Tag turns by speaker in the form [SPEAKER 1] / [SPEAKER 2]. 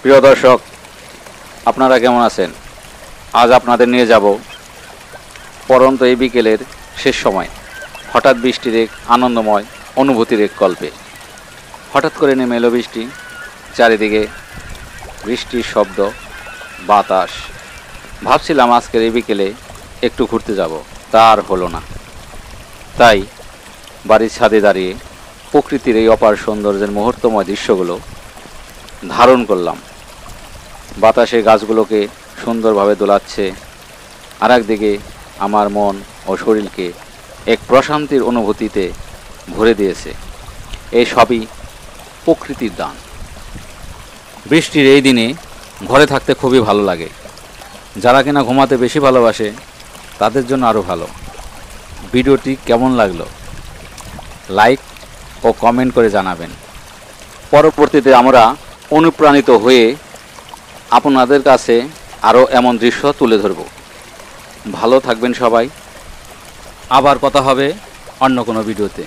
[SPEAKER 1] প্রিয় দর্শক, আপনারা কেমন আছেন? আজ আপনাদের নিয়ে যাব পরন্ত এই বিকেলের শেষ সময় হঠাৎ বৃষ্টির এক আনন্দময় অনুভূতির এক গল্পে। হঠাৎ করে নেমে এলো বৃষ্টি, চারিদিকে বৃষ্টির শব্দ, বাতাস। ভাবছিলাম আজকের এই বিকেলে একটু ঘুরতে যাব, তা আর হলো না। তাই বাড়ির ছাদে দাঁড়িয়ে প্রকৃতির এই অপার সৌন্দর্যের মুহূর্তময় দৃশ্যগুলো ধারণ করলাম। বাতাসে গাছগুলোকে সুন্দরভাবে দোলাচ্ছে, আর একদিকে আমার মন ও শরীরকে এক প্রশান্তির অনুভূতিতে ভরে দিয়েছে। এই সবই প্রকৃতির দান। বৃষ্টির এই দিনে ঘরে থাকতে খুবই ভালো লাগে। যারা কিনা ঘুমাতে বেশি ভালোবাসে তাদের জন্য আরও ভালো। ভিডিওটি কেমন লাগলো লাইক ও কমেন্ট করে জানাবেন। পরবর্তীতে আমরা অনুপ্রাণিত হয়ে আপনাদের কাছে আরও এমন দৃশ্য তুলে ধরব। ভালো থাকবেন সবাই। আবার কথা হবে অন্য কোনো ভিডিওতে।